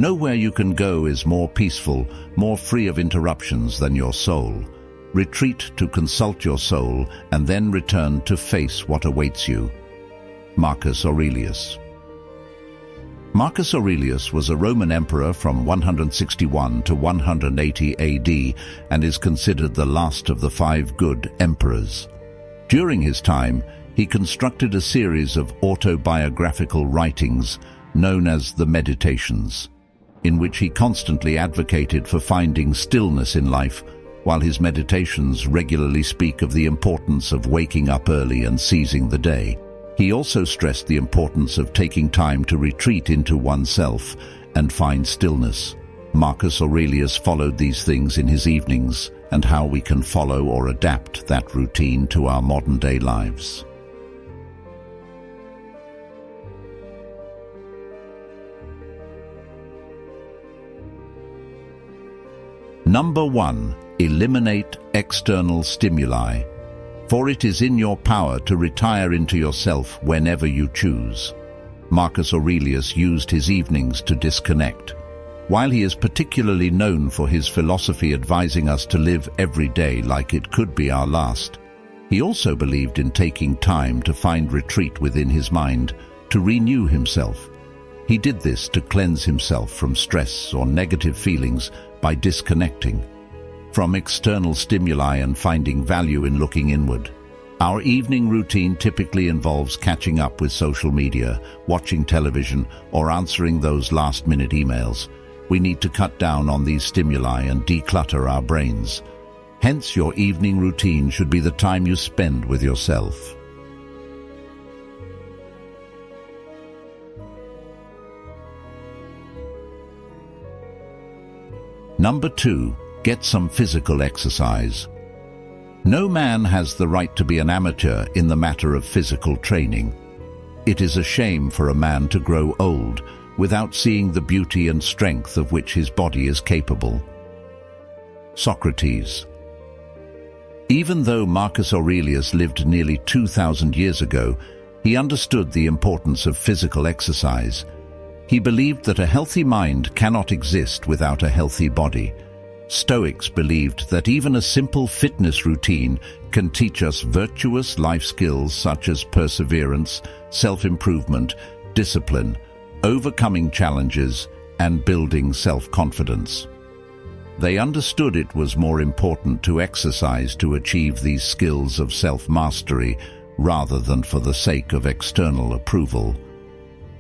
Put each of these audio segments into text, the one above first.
Nowhere you can go is more peaceful, more free of interruptions than your soul. Retreat to consult your soul and then return to face what awaits you. Marcus Aurelius. Marcus Aurelius was a Roman emperor from 161 to 180 AD and is considered the last of the 5 good emperors. During his time, he constructed a series of autobiographical writings known as the Meditations, in which he constantly advocated for finding stillness in life, while his meditations regularly speak of the importance of waking up early and seizing the day. He also stressed the importance of taking time to retreat into oneself and find stillness. Marcus Aurelius followed these things in his evenings, and how we can follow or adapt that routine to our modern-day lives. Number 1. Eliminate external stimuli. For it is in your power to retire into yourself whenever you choose. Marcus Aurelius used his evenings to disconnect. While he is particularly known for his philosophy advising us to live every day like it could be our last, he also believed in taking time to find retreat within his mind, to renew himself. He did this to cleanse himself from stress or negative feelings by disconnecting from external stimuli and finding value in looking inward. Our evening routine typically involves catching up with social media, watching television, or answering those last-minute emails. We need to cut down on these stimuli and declutter our brains. Hence, your evening routine should be the time you spend with yourself. Number 2. Get some physical exercise. No man has the right to be an amateur in the matter of physical training. It is a shame for a man to grow old without seeing the beauty and strength of which his body is capable. Socrates. Even though Marcus Aurelius lived nearly 2,000 years ago, he understood the importance of physical exercise. He believed that a healthy mind cannot exist without a healthy body. Stoics believed that even a simple fitness routine can teach us virtuous life skills such as perseverance, self-improvement, discipline, overcoming challenges, and building self-confidence. They understood it was more important to exercise to achieve these skills of self-mastery rather than for the sake of external approval.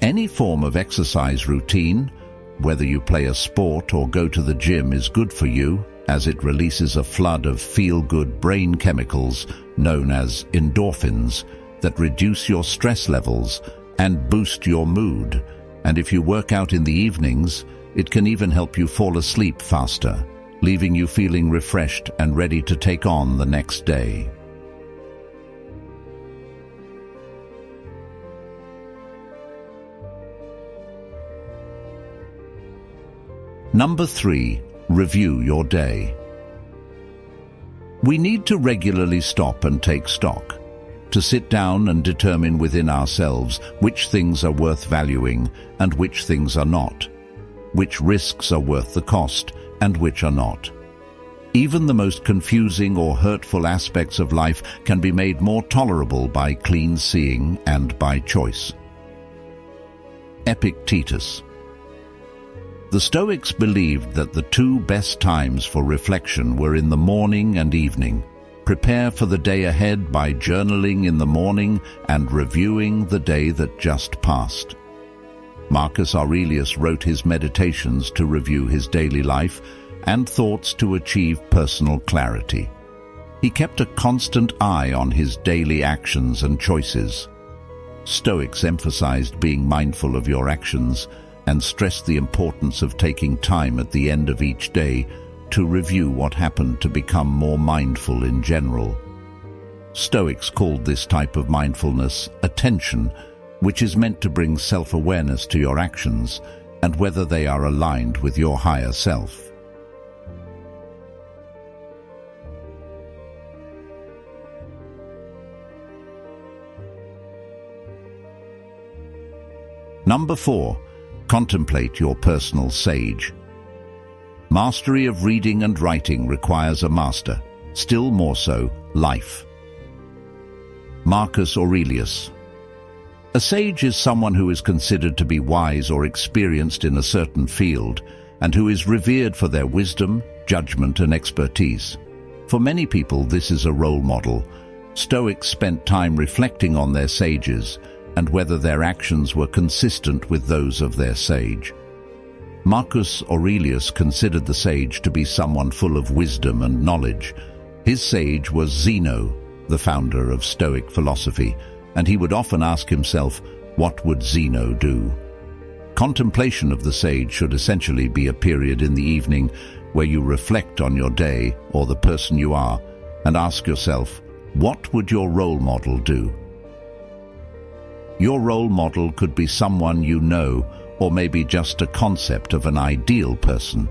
Any form of exercise routine, whether you play a sport or go to the gym, is good for you, as it releases a flood of feel-good brain chemicals known as endorphins that reduce your stress levels and boost your mood. And if you work out in the evenings, it can even help you fall asleep faster, leaving you feeling refreshed and ready to take on the next day. Number 3. Review your day. We need to regularly stop and take stock, to sit down and determine within ourselves which things are worth valuing and which things are not, which risks are worth the cost and which are not. Even the most confusing or hurtful aspects of life can be made more tolerable by clean seeing and by choice. Epictetus. The Stoics believed that the 2 best times for reflection were in the morning and evening. Prepare for the day ahead by journaling in the morning and reviewing the day that just passed. Marcus Aurelius wrote his meditations to review his daily life and thoughts to achieve personal clarity. He kept a constant eye on his daily actions and choices. Stoics emphasized being mindful of your actions and stressed the importance of taking time at the end of each day to review what happened to become more mindful in general. Stoics called this type of mindfulness attention, which is meant to bring self-awareness to your actions and whether they are aligned with your higher self. Number 4. Contemplate your personal sage. Mastery of reading and writing requires a master, still more so, life. Marcus Aurelius. A sage is someone who is considered to be wise or experienced in a certain field, and who is revered for their wisdom, judgment, and expertise. For many people, this is a role model. Stoics spent time reflecting on their sages and whether their actions were consistent with those of their sage. Marcus Aurelius considered the sage to be someone full of wisdom and knowledge. His sage was Zeno, the founder of Stoic philosophy, and he would often ask himself, what would Zeno do? Contemplation of the sage should essentially be a period in the evening where you reflect on your day or the person you are and ask yourself, what would your role model do? Your role model could be someone you know, or maybe just a concept of an ideal person.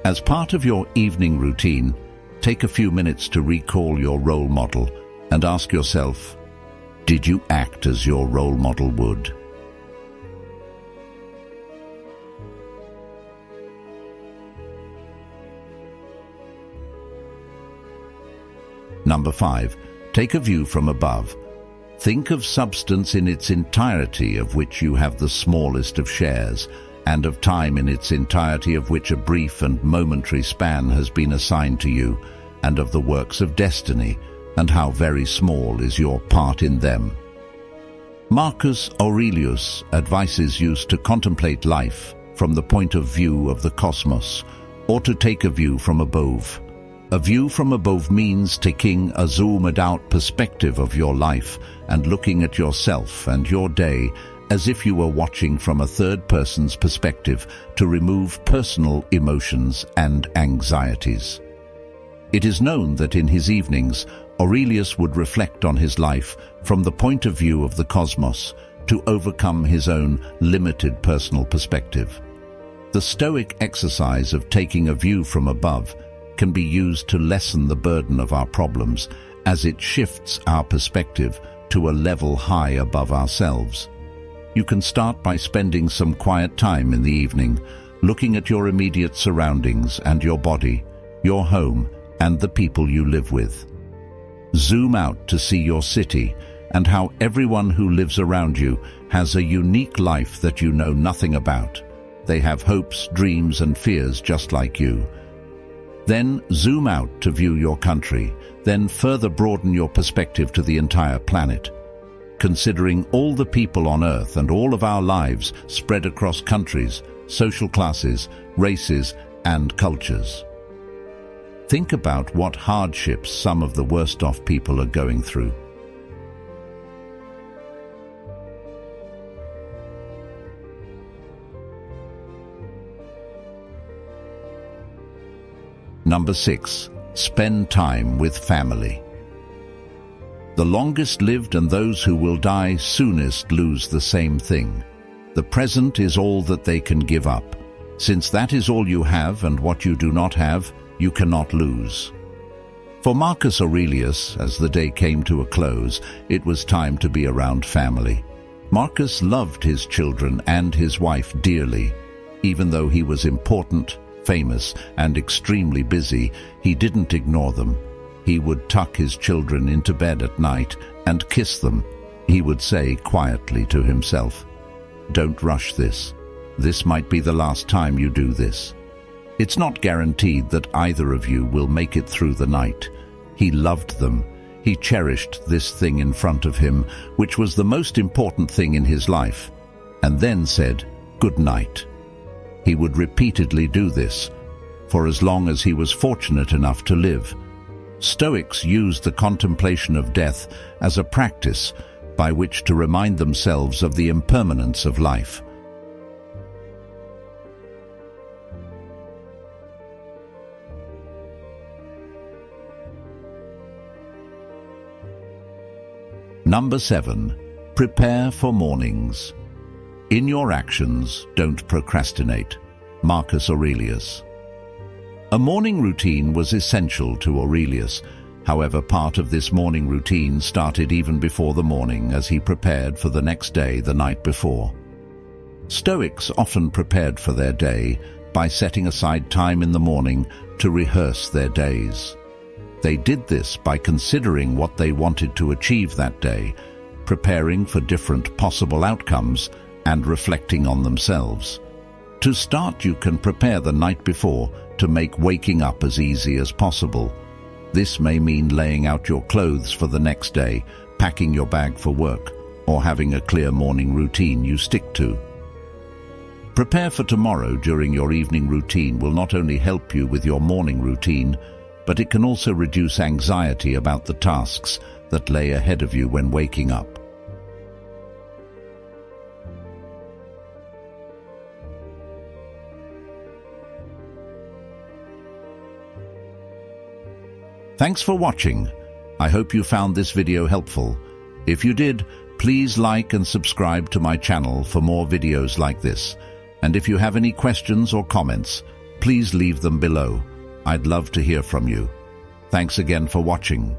As part of your evening routine, take a few minutes to recall your role model and ask yourself, did you act as your role model would? Number 5. Take a view from above. Think of substance in its entirety, of which you have the smallest of shares, and of time in its entirety, of which a brief and momentary span has been assigned to you, and of the works of destiny, and how very small is your part in them. Marcus Aurelius advises you to contemplate life from the point of view of the cosmos, or to take a view from above. A view from above means taking a zoomed-out perspective of your life and looking at yourself and your day as if you were watching from a third person's perspective to remove personal emotions and anxieties. It is known that in his evenings, Aurelius would reflect on his life from the point of view of the cosmos to overcome his own limited personal perspective. The Stoic exercise of taking a view from above can be used to lessen the burden of our problems as it shifts our perspective to a level high above ourselves. You can start by spending some quiet time in the evening, looking at your immediate surroundings and your body, your home, and the people you live with. Zoom out to see your city and how everyone who lives around you has a unique life that you know nothing about. They have hopes, dreams, and fears just like you. Then zoom out to view your country, then further broaden your perspective to the entire planet, considering all the people on Earth and all of our lives spread across countries, social classes, races, and cultures. Think about what hardships some of the worst-off people are going through. Number 6. Spend time with family. The longest lived and those who will die soonest lose the same thing. The present is all that they can give up. Since that is all you have, and what you do not have, you cannot lose. For Marcus Aurelius, as the day came to a close, it was time to be around family. Marcus loved his children and his wife dearly. Even though he was important, famous, and extremely busy, he didn't ignore them. He would tuck his children into bed at night and kiss them. He would say quietly to himself, "Don't rush this. This might be the last time you do this. It's not guaranteed that either of you will make it through the night." He loved them. He cherished this thing in front of him, which was the most important thing in his life, and then said, "Good night." He would repeatedly do this, for as long as he was fortunate enough to live. Stoics used the contemplation of death as a practice by which to remind themselves of the impermanence of life. Number 7. Prepare for mornings. In your actions, don't procrastinate. Marcus Aurelius. A morning routine was essential to Aurelius. However, part of this morning routine started even before the morning, as he prepared for the next day the night before. Stoics often prepared for their day by setting aside time in the morning to rehearse their days. They did this by considering what they wanted to achieve that day, preparing for different possible outcomes, and reflecting on themselves. To start, you can prepare the night before to make waking up as easy as possible. This may mean laying out your clothes for the next day, packing your bag for work, or having a clear morning routine you stick to. Prepare for tomorrow during your evening routine will not only help you with your morning routine, but it can also reduce anxiety about the tasks that lay ahead of you when waking up. Thanks for watching. I hope you found this video helpful. If you did, please like and subscribe to my channel for more videos like this. And if you have any questions or comments, please leave them below. I'd love to hear from you. Thanks again for watching.